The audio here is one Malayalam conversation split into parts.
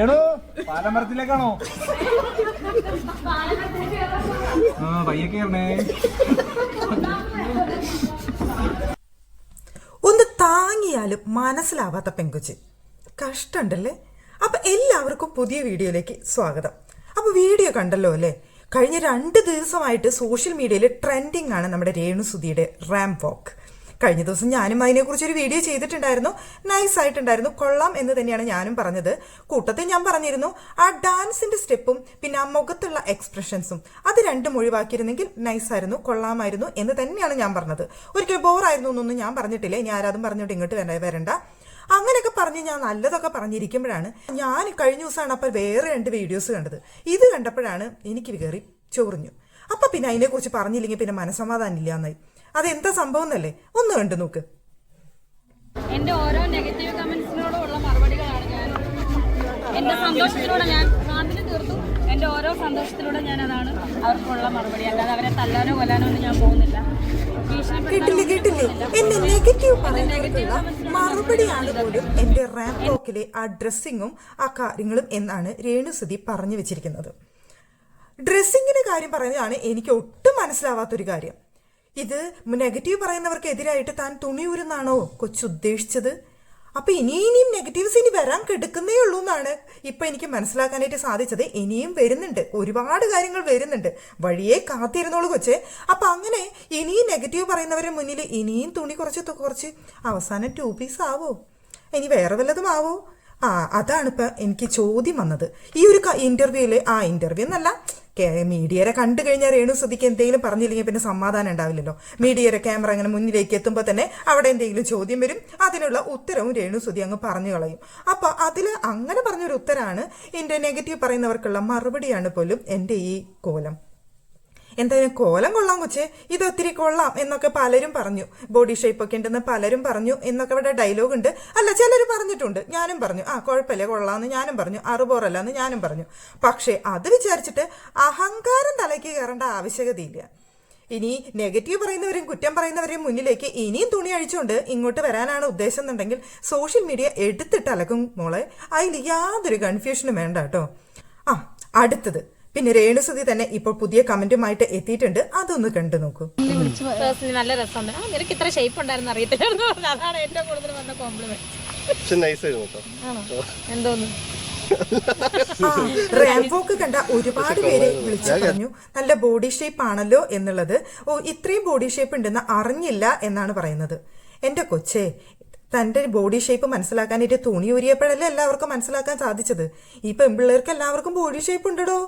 ഏടോ പാലമരത്തിലേക്കാണോ? ആ പയ്യെ കേറണേ. ഒന്ന് താങ്ങിയാലും മനസ്സിലാവാത്ത പെങ്കൊച്ച് കഷ്ടണ്ടല്ലേ. അപ്പൊ എല്ലാവർക്കും പുതിയ വീഡിയോയിലേക്ക് സ്വാഗതം. അപ്പൊ വീഡിയോ കണ്ടല്ലോ അല്ലേ? കഴിഞ്ഞ 2 ദിവസമായിട്ട് സോഷ്യൽ മീഡിയയിൽ ട്രെൻഡിങ് ആണ് നമ്മുടെ രേണുസുധിയുടെ റാമ്പ് വാക്ക്. കഴിഞ്ഞ ദിവസം ഞാനും അതിനെക്കുറിച്ചൊരു വീഡിയോ ചെയ്തിട്ടുണ്ടായിരുന്നു. നൈസ് ആയിട്ടുണ്ടായിരുന്നു, കൊള്ളാം എന്ന് തന്നെയാണ് ഞാനും പറഞ്ഞത്. കൂട്ടത്തിൽ ഞാൻ പറഞ്ഞിരുന്നു ആ ഡാൻസിന്റെ സ്റ്റെപ്പും പിന്നെ ആ മുഖത്തുള്ള എക്സ്പ്രഷൻസും അത് രണ്ടും ഒഴിവാക്കിയിരുന്നെങ്കിൽ നൈസായിരുന്നു, കൊള്ളാമായിരുന്നു എന്ന് തന്നെയാണ് ഞാൻ പറഞ്ഞത്. ഒരിക്കലും ബോറായിരുന്നു എന്നൊന്നും ഞാൻ പറഞ്ഞിട്ടില്ല. ഇനി ആരാതും പറഞ്ഞിട്ട് ഇങ്ങോട്ട് വരണ്ട. അങ്ങനെയൊക്കെ പറഞ്ഞ് ഞാൻ നല്ലതൊക്കെ പറഞ്ഞിരിക്കുമ്പോഴാണ് ഞാൻ കഴിഞ്ഞ ദിവസമാണ് അപ്പം വേറെ 2 വീഡിയോസ് കണ്ടത്. ഇത് കണ്ടപ്പോഴാണ് എനിക്ക് കയറി ചൊറിഞ്ഞു. അപ്പൊ പിന്നെ അതിനെക്കുറിച്ച് പറഞ്ഞില്ലെങ്കിൽ പിന്നെ മനസ്സമാധാനം ഇല്ല എന്നായി. അതെന്താ സംഭവം എന്നല്ലേ, ഒന്ന് കണ്ടു നോക്ക്. എന്റെ ഓരോ നെഗറ്റീവ് കമന്റ്സിനോടുള്ള മറുപടികളാണ് ഞാൻ എന്റെ സന്തോഷത്തിലൂടെ ഞാൻ കാന്തിന് തീർത്തു. എന്റെ ഓരോ സന്തോഷത്തിലൂടെ ഞാൻ അതാണ് അവർക്കുള്ള മറുപടി. അല്ലാതെ അവരെ തല്ലാനോ കൊല്ലാനോ ഒന്നും ഞാൻ പോകുന്നില്ല. കേട്ടില്ലേ എന്നെ നെഗറ്റീവ് പറയുന്നവർക്കുള്ള മറുപടിയാണ് പോലും എന്റെ റാമ്പ് വാക്കിലെ ആ ഡ്രസ്സിങ്ങും ആ കാര്യങ്ങളും എന്നാണ് രേണുസുധി പറഞ്ഞു വെച്ചിരിക്കുന്നത്. ഡ്രസ്സിങ്ങിന്റെ കാര്യം പറയുന്നതാണ് എനിക്ക് ഒട്ടും മനസ്സിലാവാത്തൊരു കാര്യം. ഇത് നെഗറ്റീവ് പറയുന്നവർക്ക് എതിരായിട്ട് താൻ തുണി ഊരുന്നാണോ കൊച്ചുദ്ദേശിച്ചത്? അപ്പൊ ഇനിയും നെഗറ്റീവ്സ് ഇനി വരാൻ കിടക്കുന്നേ ഉള്ളൂ എന്നാണ് ഇപ്പൊ എനിക്ക് മനസ്സിലാക്കാനായിട്ട് സാധിച്ചത്. ഇനിയും വരുന്നുണ്ട്, ഒരുപാട് കാര്യങ്ങൾ വരുന്നുണ്ട്. വഴിയെ കാത്തിരുന്നോളൂ കൊച്ചേ. അപ്പൊ അങ്ങനെ ഇനിയും നെഗറ്റീവ് പറയുന്നവരുടെ മുന്നിൽ ഇനിയും തുണി കുറച്ച് അവസാനം 2 പീസ് ആവോ? ഇനി വേറെ വല്ലതും ആവോ? അതാണ് ഇപ്പൊ എനിക്ക് ചോദ്യം വന്നത്. ഈ ഒരു ഇന്റർവ്യൂല് ഇന്റർവ്യൂ എന്നല്ല, മീഡിയരെ കണ്ടു കഴിഞ്ഞാൽ രേണുസുധിക്ക് എന്തെങ്കിലും പറഞ്ഞില്ലെങ്കിൽ പിന്നെ സമാധാനം ഉണ്ടാവില്ലല്ലോ. മീഡിയയുടെ ക്യാമറ അങ്ങനെ മുന്നിലേക്ക് എത്തുമ്പോൾ തന്നെ അവിടെ എന്തെങ്കിലും ചോദ്യം വരും, അതിനുള്ള ഉത്തരവും രേണുസുധി അങ്ങ് പറഞ്ഞു കളയും. അപ്പൊ അതിൽ അങ്ങനെ പറഞ്ഞൊരു ഉത്തരാണ് എന്റെ നെഗറ്റീവ് പറയുന്നവർക്കുള്ള മറുപടിയാണ് പോലും എന്റെ ഈ കോലം. എന്തായാലും കോലം കൊള്ളാം കൊച്ചേ, ഇത് ഒത്തിരി കൊള്ളാം എന്നൊക്കെ പലരും പറഞ്ഞു. ബോഡി ഷേപ്പ് ഒക്കെ ഉണ്ടെന്ന് പലരും പറഞ്ഞു എന്നൊക്കെ ഇവിടെ ഡയലോഗ് ഉണ്ട്. അല്ല, ചിലർ പറഞ്ഞിട്ടുണ്ട്, ഞാനും പറഞ്ഞു കുഴപ്പമില്ല കൊള്ളാന്ന് ഞാനും പറഞ്ഞു, അറുപോറല്ല എന്ന് ഞാനും പറഞ്ഞു. പക്ഷെ അത് വിചാരിച്ചിട്ട് അഹങ്കാരം തലയ്ക്ക് കയറേണ്ട ആവശ്യകതയില്ല. ഇനി നെഗറ്റീവ് പറയുന്നവരെയും കുറ്റം പറയുന്നവരെയും മുന്നിലേക്ക് ഇനിയും തുണി അഴിച്ചുകൊണ്ട് ഇങ്ങോട്ട് വരാനാണ് ഉദ്ദേശം എന്നുണ്ടെങ്കിൽ സോഷ്യൽ മീഡിയ എടുത്തിട്ട് അലക്കും മോളെ. അതിൽ യാതൊരു കൺഫ്യൂഷനും വേണ്ട കേട്ടോ. അടുത്തത് പിന്നെ രേണുസുധി തന്നെ ഇപ്പോൾ പുതിയ കമന്റുമായിട്ട് എത്തിയിട്ടുണ്ട്. അതൊന്ന് കണ്ടു നോക്കൂ. നല്ല രസമുണ്ട്. നിനക്ക് ഇത്ര ഷേപ്പ് ഉണ്ടായിരുന്നു അറിയത്തില്ലായിരുന്നു. അതാണ് ഏറ്റവും കൂടുതൽ വന്ന കോംപ്ലിമെന്റ്. എന്തോന്ന് റാമ്പ് വാക്ക് കണ്ട ഒരുപാട് പേര് വിളിച്ചു പറഞ്ഞു നല്ല ബോഡി ഷേപ്പ് ആണല്ലോ എന്നുള്ളത്. ഇത്രയും ബോഡി ഷേപ്പ് ഉണ്ടെന്ന് അറിഞ്ഞില്ല എന്നാണ് പറയുന്നത്. എന്റെ കൊച്ചേ, തന്റെ ബോഡി ഷേപ്പ് മനസ്സിലാക്കാനായിട്ട് തുണി ഊരിയപ്പോഴല്ലേ എല്ലാവർക്കും മനസ്സിലാക്കാൻ സാധിച്ചത്. ഈ പെൺപിള്ളേർക്ക് എല്ലാവർക്കും ബോഡി ഷേപ്പ് ഉണ്ടോ?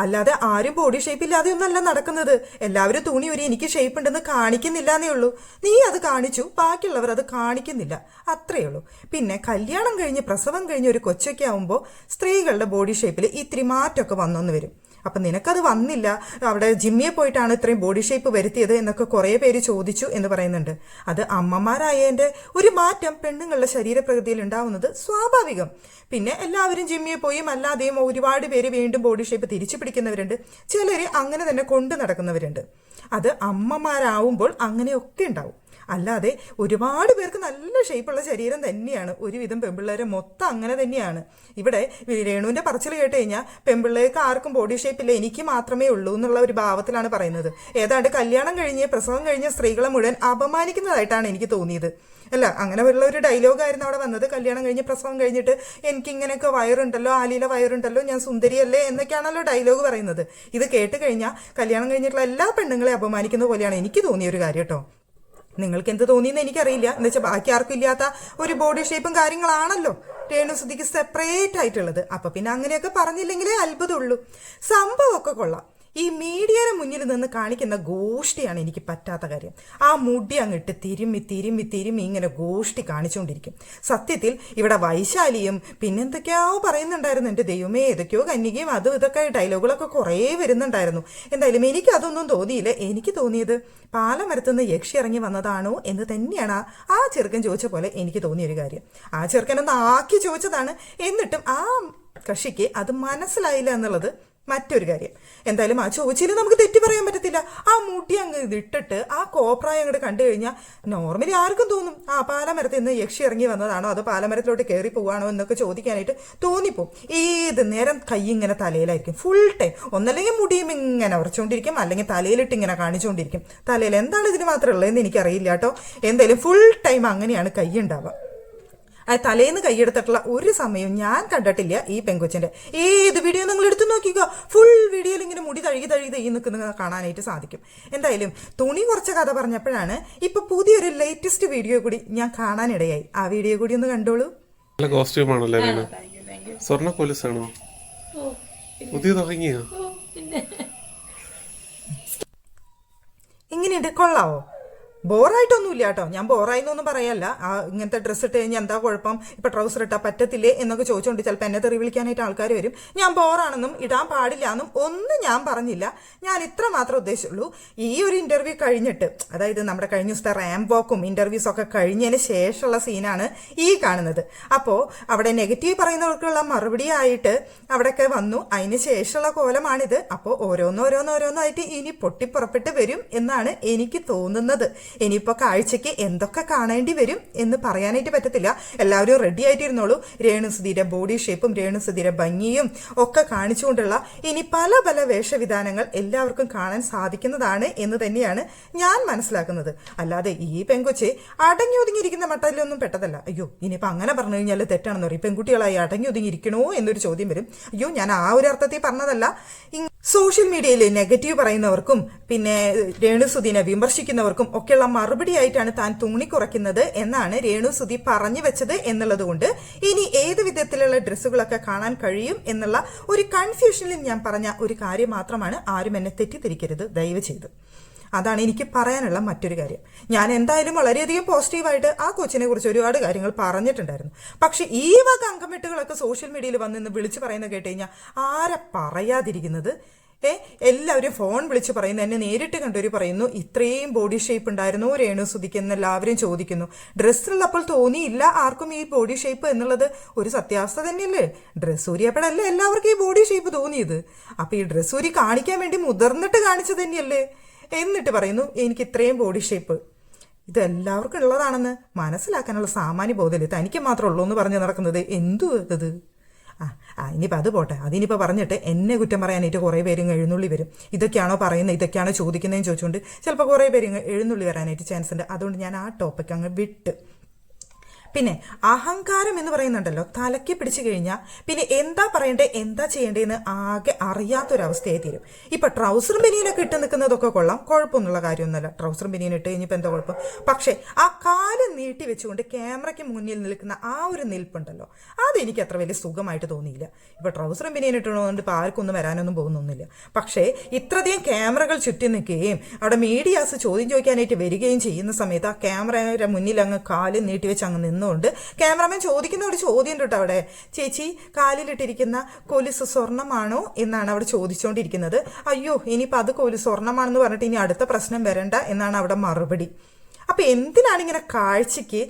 അല്ലാതെ ആരും ബോഡി ഷേപ്പ് ഇല്ലാതെ ഒന്നല്ല നടക്കുന്നത്. എല്ലാവരും തുണി ഊരി എനിക്ക് ഷേപ്പ് ഉണ്ടെന്ന് കാണിക്കുന്നില്ല എന്നേ ഉള്ളൂ. നീ അത് കാണിച്ചു, ബാക്കിയുള്ളവർ അത് കാണിക്കുന്നില്ല, അത്രയേ ഉള്ളൂ. പിന്നെ കല്യാണം കഴിഞ്ഞ് പ്രസവം കഴിഞ്ഞ് ഒരു കൊച്ചൊക്കെ ആവുമ്പോൾ സ്ത്രീകളുടെ ബോഡി ഷേപ്പിൽ ഇത്തിരി മാറ്റമൊക്കെ വന്നൊന്ന് വരും. അപ്പൊ നിനക്കത് വന്നില്ല, അവിടെ ജിമ്മിയെ പോയിട്ടാണ് ഇത്രയും ബോഡി ഷേപ്പ് വരുത്തിയത് എന്നൊക്കെ കുറെ പേര് ചോദിച്ചു എന്ന് പറയുന്നുണ്ട്. അത് അമ്മമാരായതിന്റെ ഒരു മാറ്റം പെണ്ണുങ്ങളുടെ ശരീരപ്രകൃതിയിൽ ഉണ്ടാവുന്നത് സ്വാഭാവികം. പിന്നെ എല്ലാവരും ജിമ്മിയെ പോയും അല്ലാതെയും ഒരുപാട് പേര് വീണ്ടും ബോഡി ഷേപ്പ് തിരിച്ചു പിടിക്കുന്നവരുണ്ട്. ചിലര് അങ്ങനെ തന്നെ കൊണ്ടു നടക്കുന്നവരുണ്ട്. അത് അമ്മമാരാവുമ്പോൾ അങ്ങനെയൊക്കെ ഉണ്ടാവും. അല്ലാതെ ഒരുപാട് പേർക്ക് നല്ല ഷേപ്പുള്ള ശരീരം തന്നെയാണ്. ഒരുവിധം പെൺപിള്ളേരെ മൊത്തം അങ്ങനെ തന്നെയാണ്. ഇവിടെ രേണുവിന്റെ പറച്ചിൽ കേട്ട് കഴിഞ്ഞാൽ പെൺപിള്ളേർക്ക് ആർക്കും ബോഡി ഷേപ്പില്ല, എനിക്ക് മാത്രമേ ഉള്ളൂ എന്നുള്ള ഒരു ഭാവത്തിലാണ് പറയുന്നത്. ഏതാണ്ട് കല്യാണം കഴിഞ്ഞ് പ്രസവം കഴിഞ്ഞ സ്ത്രീകളെ മുഴുവൻ അപമാനിക്കുന്നതായിട്ടാണ് എനിക്ക് തോന്നിയത്. അല്ല, അങ്ങനെ ഉള്ള ഒരു ഡയലോഗായിരുന്നു അവിടെ വന്നത്. കല്യാണം കഴിഞ്ഞ് പ്രസവം കഴിഞ്ഞിട്ട് എനിക്ക് ഇങ്ങനെയൊക്കെ വയറുണ്ടല്ലോ, ആലിയിലെ വയറുണ്ടല്ലോ, ഞാൻ സുന്ദരിയല്ലേ എന്നൊക്കെയാണല്ലോ ഡയലോഗ് പറയുന്നത്. ഇത് കേട്ട് കഴിഞ്ഞാൽ കല്യാണം കഴിഞ്ഞിട്ടുള്ള എല്ലാ പെണ്ണുങ്ങളെ അപമാനിക്കുന്ന പോലെയാണ് എനിക്ക് തോന്നിയ ഒരു കാര്യം കേട്ടോ. നിങ്ങൾക്ക് എന്ത് തോന്നിയെന്ന് എനിക്കറിയില്ല. എന്ന് വെച്ചാൽ ബാക്കി ആർക്കും ഇല്ലാത്ത ഒരു ബോഡി ഷേപ്പും കാര്യങ്ങളാണല്ലോ രേണുസുധിക്ക് സെപ്പറേറ്റ് ആയിട്ടുള്ളത്. അപ്പൊ പിന്നെ അങ്ങനെയൊക്കെ പറഞ്ഞില്ലെങ്കിലേ അത്ഭുതമുള്ളൂ. സംഭവമൊക്കെ കൊള്ളാം. ഈ മീഡിയയുടെ മുന്നിൽ നിന്ന് കാണിക്കുന്ന ഗോഷ്ടിയാണ് എനിക്ക് പറ്റാത്ത കാര്യം. ആ മുടി അങ്ങിട്ട് തിരുമ്മി ഇങ്ങനെ ഗോഷ്ടി കാണിച്ചുകൊണ്ടിരിക്കും. സത്യത്തിൽ ഇവിടെ വൈശാലിയും പിന്നെന്തൊക്കെയോ പറയുന്നുണ്ടായിരുന്നു. എൻ്റെ ദൈവമേ, ഏതൊക്കെയോ കന്യകയും അതും ഇതൊക്കെ ഡയലോഗുകളൊക്കെ കുറേ വരുന്നുണ്ടായിരുന്നു. എന്തായാലും എനിക്ക് അതൊന്നും തോന്നിയില്ല. എനിക്ക് തോന്നിയത് പാലമരത്തുനിന്ന് യക്ഷി ഇറങ്ങി വന്നതാണോ എന്ന് തന്നെയാണ് ആ ചെറുക്കൻ ചോദിച്ച പോലെ എനിക്ക് തോന്നിയൊരു കാര്യം. ആ ചെറുക്കനൊന്ന് ആക്കി ചോദിച്ചതാണ്. എന്നിട്ടും ആ കക്ഷിക്ക് അത് മനസ്സിലായില്ല എന്നുള്ളത് മറ്റൊരു കാര്യം, എന്തായാലും ആ ചോദിച്ചിൽ നമുക്ക് തെറ്റി പറയാൻ പറ്റത്തില്ല. ആ മുടി അങ്ങ് ഇതിട്ടിട്ട് ആ കോപ്രായം അങ്ങോട്ട് കണ്ടു കഴിഞ്ഞാൽ നോർമലി ആർക്കും തോന്നും ആ പാലമരത്തിൽ നിന്ന് യക്ഷി ഇറങ്ങി വന്നതാണോ അതോ പാലമരത്തിലോട്ട് കയറി പോവാണോ എന്നൊക്കെ ചോദിക്കാനായിട്ട് തോന്നിപ്പോവും. ഏത് നേരം കൈ ഇങ്ങനെ തലയിലായിരിക്കും ഫുൾ ടൈം. ഒന്നല്ലെങ്കിൽ മുടിയും ഇങ്ങനെ ഉറച്ചുകൊണ്ടിരിക്കും, അല്ലെങ്കിൽ തലയിലിട്ട് ഇങ്ങനെ കാണിച്ചുകൊണ്ടിരിക്കും. തലയിൽ എന്താണ് ഇതിന് മാത്രമേ ഉള്ളതെന്ന് എനിക്കറിയില്ല കേട്ടോ. എന്തായാലും ഫുൾ ടൈം അങ്ങനെയാണ് കൈ ഉണ്ടാവുക. ആ തലേന്ന് കൈയെടുത്തിട്ടുള്ള ഒരു സമയവും ഞാൻ കണ്ടിട്ടില്ല ഈ പെങ്കൊച്ചിന്റെ. ഏത് വീഡിയോ നിങ്ങൾ എടുത്തു നോക്കിക്കോ, ഫുൾ വീഡിയോയിൽ ഇങ്ങനെ മുടി തഴുകി നിൽക്കുന്നത് കാണാനായിട്ട് സാധിക്കും. എന്തായാലും തുണി കുറച്ച് കഥ പറഞ്ഞപ്പോഴാണ് ഇപ്പൊ പുതിയൊരു ലേറ്റസ്റ്റ് വീഡിയോ കൂടി ഞാൻ കാണാനിടയായി. ആ വീഡിയോ കൂടി ഒന്ന് കണ്ടോളൂ. നല്ല കോസ്റ്റ്യൂം ആണല്ലേ? സ്വർണ്ണ പോലീസാണോ? പുതിയ തുടങ്ങിയോ? ഇങ്ങനെയുണ്ട്, കൊള്ളാവോ? ബോറായിട്ടൊന്നുമില്ല കേട്ടോ. ഞാൻ ബോറായിന്നൊന്നും പറയല്ല. ഇങ്ങനത്തെ ഡ്രസ്സ് ഇട്ട് കഴിഞ്ഞാൽ എന്താ കുഴപ്പം, ഇപ്പൊ ട്രൗസർ ഇട്ടാൽ പറ്റത്തില്ലേ എന്നൊക്കെ ചോദിച്ചുകൊണ്ട് ചിലപ്പോൾ എന്നെ തെറി വിളിക്കാനായിട്ട് ആൾക്കാർ വരും. ഞാൻ ബോറാണെന്നും ഇടാൻ പാടില്ല എന്നും ഒന്നും ഞാൻ പറഞ്ഞില്ല. ഞാൻ ഇത്ര മാത്രമേ ഉദ്ദേശിച്ചുള്ളൂ, ഈ ഒരു ഇന്റർവ്യൂ കഴിഞ്ഞിട്ട്, അതായത് നമ്മുടെ കഴിഞ്ഞ ദിവസത്തെ റാമ്പ് വാക്കും ഇന്റർവ്യൂസ് ഒക്കെ കഴിഞ്ഞതിന് ശേഷമുള്ള സീനാണ് ഈ കാണുന്നത്. അപ്പോൾ അവിടെ നെഗറ്റീവ് പറയുന്നവർക്കുള്ള മറുപടി ആയിട്ട് അവിടെയൊക്കെ വന്നു. അതിന് ശേഷമുള്ള കോലമാണിത്. അപ്പോൾ ഓരോന്നോരോന്നായിട്ട് ഇനി പൊട്ടിപ്പുറപ്പെട്ട് വരും എന്നാണ് എനിക്ക് തോന്നുന്നത്. ഇനിയിപ്പോ കാഴ്ചക്ക് എന്തൊക്കെ കാണേണ്ടി വരും എന്ന് പറയാനായിട്ട് പറ്റത്തില്ല. എല്ലാവരും റെഡി ആയിട്ടിരുന്നോളൂ. രേണുസുധീരെ ബോഡി ഷേപ്പും രേണുസുധീരെ ഭംഗിയും ഒക്കെ കാണിച്ചുകൊണ്ടുള്ള ഇനി പല പല വേഷവിധാനങ്ങൾ എല്ലാവർക്കും കാണാൻ സാധിക്കുന്നതാണ് എന്ന് തന്നെയാണ് ഞാൻ മനസ്സിലാക്കുന്നത്. അല്ലാതെ ഈ പെങ്കൊച്ച് അടങ്ങി ഒതുങ്ങിയിരിക്കുന്ന മട്ടയിലൊന്നും പെട്ടതല്ല. അയ്യോ, ഇനിയിപ്പോൾ അങ്ങനെ പറഞ്ഞു കഴിഞ്ഞാൽ തെറ്റാണെന്ന് പറയും. പെൺകുട്ടികളായി അടങ്ങി ഒതുങ്ങിയിരിക്കണോ എന്നൊരു ചോദ്യം വരും. അയ്യോ, ഞാൻ ആ ഒരു അർത്ഥത്തിൽ പറഞ്ഞതല്ല. സോഷ്യൽ മീഡിയയിൽ നെഗറ്റീവ് പറയുന്നവർക്കും പിന്നെ രേണുസുധീനെ വിമർശിക്കുന്നവർക്കും ഒക്കെയുള്ള മറുപടി ആയിട്ടാണ് താൻ തുണി കുറയ്ക്കുന്നത് എന്നാണ് രേണുസുധി പറഞ്ഞു വെച്ചത് എന്നുള്ളത് കൊണ്ട് ഇനി ഏത് വിധത്തിലുള്ള ഡ്രസ്സുകളൊക്കെ കാണാൻ കഴിയും എന്നുള്ള ഒരു കൺഫ്യൂഷനിൽ ഞാൻ പറഞ്ഞ ഒരു കാര്യം മാത്രമാണ്. ആരും എന്നെ തെറ്റിദ്ധരിക്കരുത് ദയവ് ചെയ്ത്. അതാണ് എനിക്ക് പറയാനുള്ള മറ്റൊരു കാര്യം. ഞാൻ എന്തായാലും വളരെയധികം പോസിറ്റീവായിട്ട് ആ കൊച്ചിനെ കുറിച്ച് ഒരുപാട് കാര്യങ്ങൾ പറഞ്ഞിട്ടുണ്ടായിരുന്നു. പക്ഷെ ഈ വക അങ്കമെട്ടുകളൊക്കെ സോഷ്യൽ മീഡിയയിൽ വന്നിന്ന് വിളിച്ചു പറയുന്നത് കേട്ട് കഴിഞ്ഞാൽ ആരെ പറയാതിരിക്കുന്നത്? എല്ലാവരും ഫോൺ വിളിച്ച് പറയുന്നു, എന്നെ നേരിട്ട് കണ്ടവർ പറയുന്നു ഇത്രയും ബോഡി ഷേപ്പ് ഉണ്ടായിരുന്നു രേണുസുധിക്ക് എന്ന് എല്ലാവരും ചോദിക്കുന്നു. ഡ്രസ്സുള്ളപ്പോൾ തോന്നിയില്ല ആർക്കും ഈ ബോഡി ഷേപ്പ് എന്നുള്ളത് ഒരു സത്യാവസ്ഥ തന്നെയല്ലേ? ഡ്രസ്സ് ഊരിയപ്പോഴല്ലേ എല്ലാവർക്കും ഈ ബോഡി ഷേപ്പ് തോന്നിയത്. അപ്പൊ ഈ ഡ്രസ്സ് ഊരി കാണിക്കാൻ വേണ്ടി മുതിർന്നിട്ട് കാണിച്ചു തന്നെയല്ലേ? എന്നിട്ട് പറയുന്നു എനിക്ക് ഇത്രയും ബോഡി ഷേപ്പ്. ഇത് എല്ലാവർക്കും ഉള്ളതാണെന്ന് മനസ്സിലാക്കാനുള്ള സാമാന്യ ബോധമില്ല. തനിക്ക് മാത്രമേ ഉള്ളൂ എന്ന് പറഞ്ഞ് നടക്കുന്നത് എന്തു ഇത്? ഇനിയിപ്പോൾ അത് പോട്ടെ. അതിനിപ്പോൾ പറഞ്ഞിട്ട് എന്നെ കുറ്റം പറയാനായിട്ട് കുറേ പേരും എഴുന്നള്ളി വരും. ഇതൊക്കെയാണോ പറയുന്നത്, ഇതൊക്കെയാണോ ചോദിക്കുന്നതെന്ന് ചോദിച്ചുകൊണ്ട് ചിലപ്പോൾ കുറേ പേരും എഴുന്നള്ളി വരാനായിട്ട് ചാൻസ് ഉണ്ട്. അതുകൊണ്ട് ഞാൻ ആ ടോപ്പിക് അങ്ങ് വിട്ട്. പിന്നെ അഹങ്കാരം എന്ന് പറയുന്നുണ്ടല്ലോ, തലയ്ക്ക് പിടിച്ചു കഴിഞ്ഞാൽ പിന്നെ എന്താ പറയണ്ടേ എന്താ ചെയ്യേണ്ടതെന്ന് ആകെ അറിയാത്തൊരവസ്ഥയായി തീരും. ഇപ്പൊ ട്രൗസറും ബനിയനൊക്കെ ഇട്ട് നിൽക്കുന്നതൊക്കെ കൊള്ളാം, കുഴപ്പമൊന്നുള്ള കാര്യമൊന്നുമല്ല. ട്രൗസറും ബനിയൻ ഇട്ട് കഴിഞ്ഞപ്പോൾ എന്താ കുഴപ്പം? പക്ഷെ ആ കാല് നീട്ടി വെച്ചുകൊണ്ട് ക്യാമറയ്ക്ക് മുന്നിൽ നിൽക്കുന്ന ആ ഒരു നിൽപ്പുണ്ടല്ലോ, അതെനിക്ക് അത്ര വലിയ സുഖമായിട്ട് തോന്നിയില്ല. ഇപ്പൊ ട്രൗസറും ബനിയൻ ഇട്ടുകൊണ്ട് ഇപ്പൊ ആർക്കൊന്നും വരാനൊന്നും പോകുന്നൊന്നുമില്ല. പക്ഷേ ഇത്രയധികം ക്യാമറകൾ ചുറ്റി നിൽക്കുകയും അവിടെ മീഡിയാസ് ചോദ്യം ചോദിക്കാനായിട്ട് വരികയും ചെയ്യുന്ന സമയത്ത് ആ ക്യാമറയുടെ മുന്നിൽ അങ്ങ് കാല് നീട്ടി വെച്ച് അങ്ങ് നിന്ന് ണ്ട് ക്യാമറമാൻ ചോദിക്കുന്ന ഒരു ചോദ്യം ഉണ്ട് അവിടെ, ചേച്ചി കാലിലിട്ടിരിക്കുന്ന കൊലുസ് സ്വർണ്ണമാണോ എന്നാണ് അവിടെ ചോദിച്ചുകൊണ്ടിരിക്കുന്നത്. അയ്യോ, ഇനിയിപ്പോൾ അത് കൊലുസ് സ്വർണ്ണമാണെന്ന് പറഞ്ഞിട്ട് ഇനി അടുത്ത പ്രശ്നം വരണ്ട എന്നാണ് അവിടെ മറുപടി. അപ്പൊ എന്തിനാണ് ഇങ്ങനെ കാഴ്ചക്ക്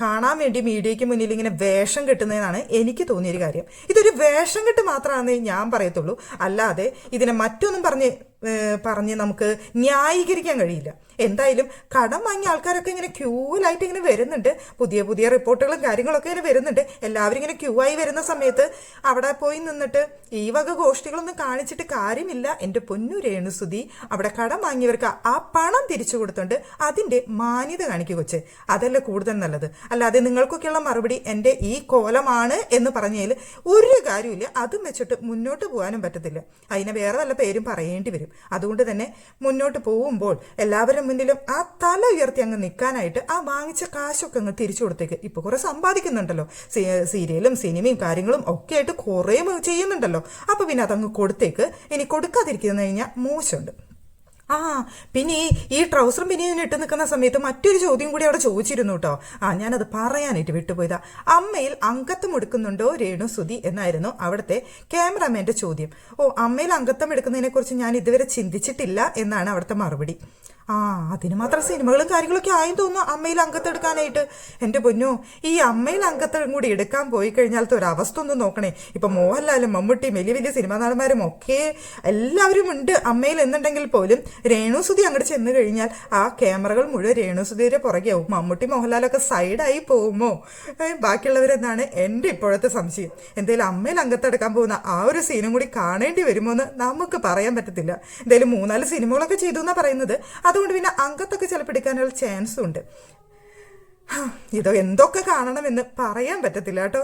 കാണാൻ വേണ്ടി മീഡിയയ്ക്ക് മുന്നിൽ ഇങ്ങനെ വേഷം കെട്ടുന്നതെന്നാണ് എനിക്ക് തോന്നിയൊരു കാര്യം. ഇതൊരു വേഷം കെട്ട് മാത്രമാണെന്നേ ഞാൻ പറയത്തുള്ളൂ. അല്ലാതെ ഇതിനെ മറ്റൊന്നും പറഞ്ഞ് നമുക്ക് ന്യായീകരിക്കാൻ കഴിയില്ല. എന്തായാലും കടം വാങ്ങിയ ആൾക്കാരൊക്കെ ഇങ്ങനെ ക്യൂലായിട്ട് ഇങ്ങനെ വരുന്നുണ്ട്. പുതിയ പുതിയ റിപ്പോർട്ടുകളും കാര്യങ്ങളൊക്കെ ഇങ്ങനെ വരുന്നുണ്ട്. എല്ലാവരും ഇങ്ങനെ ക്യൂ ആയി വരുന്ന സമയത്ത് അവിടെ പോയി നിന്നിട്ട് ഈ വക ഗോഷ്ഠികളൊന്നും കാണിച്ചിട്ട് കാര്യമില്ല. എൻ്റെ പൊന്നു രേണുസുധി, അവിടെ കടം വാങ്ങിയവർക്ക് ആ പണം തിരിച്ചു കൊടുത്തുണ്ട് അതിൻ്റെ മാന്യത കാണിക്കുക കൊച്ച്. അതല്ലേ കൂടുതൽ നല്ലത്. അല്ലാതെ നിങ്ങൾക്കൊക്കെയുള്ള മറുപടി എൻ്റെ ഈ കോലമാണ് എന്ന് പറഞ്ഞതിൽ ഒരു കാര്യമില്ല. അതും വെച്ചിട്ട് മുന്നോട്ട് പോകാനും പറ്റത്തില്ല. അതിനെ വേറെ വല്ല പേരും പറയേണ്ടി വരും. അതുകൊണ്ട് തന്നെ മുന്നോട്ട് പോകുമ്പോൾ എല്ലാവരും മുന്നിലും ആ തല ഉയർത്തി അങ്ങ് നിൽക്കാനായിട്ട് ആ വാങ്ങിച്ച കാശൊക്കെ അങ്ങ് തിരിച്ചു കൊടുത്തേക്ക്. ഇപ്പൊ കുറെ സമ്പാദിക്കുന്നുണ്ടല്ലോ, സീരിയലും സിനിമയും കാര്യങ്ങളും ഒക്കെ ആയിട്ട് കുറേ ചെയ്യുന്നുണ്ടല്ലോ. അപ്പൊ പിന്നെ അതങ്ങ് കൊടുത്തേക്ക്. ഇനി കൊടുക്കാതിരിക്കുന്ന കഴിഞ്ഞാൽ മോശമുണ്ട്. പിന്നെ ഈ ട്രൗസറും ബനിയനും ഇട്ട് നിൽക്കുന്ന സമയത്ത് മറ്റൊരു ചോദ്യം കൂടി അവിടെ ചോദിച്ചിരുന്നു കേട്ടോ. ഞാനത് പറയാനായിട്ട് വിട്ടുപോയതാ. അമ്മയിൽ അംഗത്വം എടുക്കുന്നുണ്ടോ രേണുസുധി എന്നായിരുന്നു അവിടുത്തെ ക്യാമറാമാന്റെ ചോദ്യം. അമ്മയിൽ അംഗത്വം എടുക്കുന്നതിനെ കുറിച്ച് ഞാൻ ഇതുവരെ ചിന്തിച്ചിട്ടില്ല എന്നാണ് അവിടുത്തെ മറുപടി. ആ അതിന് മാത്രം സിനിമകളും കാര്യങ്ങളൊക്കെ ആയെന്ന് തോന്നുന്നു അമ്മയിൽ അംഗത്തെടുക്കാനായിട്ട്. എൻ്റെ പൊന്നോ, ഈ അമ്മയിൽ അംഗത്തും കൂടി എടുക്കാൻ പോയി കഴിഞ്ഞാലത്തെ ഒരു അവസ്ഥ ഒന്ന് നോക്കണേ. ഇപ്പൊ മോഹൻലാലും മമ്മൂട്ടിയും വലിയ വലിയ സിനിമാ നടന്മാരും ഒക്കെ എല്ലാവരും ഉണ്ട് അമ്മയിൽ എന്നുണ്ടെങ്കിൽ പോലും രേണുസുതി അങ്ങോട്ട് ചെന്ന് കഴിഞ്ഞാൽ ആ ക്യാമറകൾ മുഴുവൻ രേണുസുതിയുടെ പുറകെയാവും. മമ്മൂട്ടി മോഹൻലാലൊക്കെ സൈഡായി പോകുമോ ബാക്കിയുള്ളവരെന്നാണ് എൻ്റെ ഇപ്പോഴത്തെ സംശയം. എന്തായാലും അമ്മയിൽ അംഗത്തെടുക്കാൻ പോകുന്ന ആ ഒരു സീനും കൂടി കാണേണ്ടി വരുമോ എന്ന് നമുക്ക് പറയാൻ പറ്റത്തില്ല. എന്തായാലും 3-4 സിനിമകളൊക്കെ ചെയ്തു എന്നാണ് പറയുന്നത്. അതുകൊണ്ട് പിന്നെ അംഗത്തൊക്കെ ചിലപ്പോൾ എടുക്കാനുള്ള ചാൻസും ഉണ്ട്. ഇതോ എന്തൊക്കെ കാണണമെന്ന് പറയാൻ പറ്റത്തില്ല കേട്ടോ.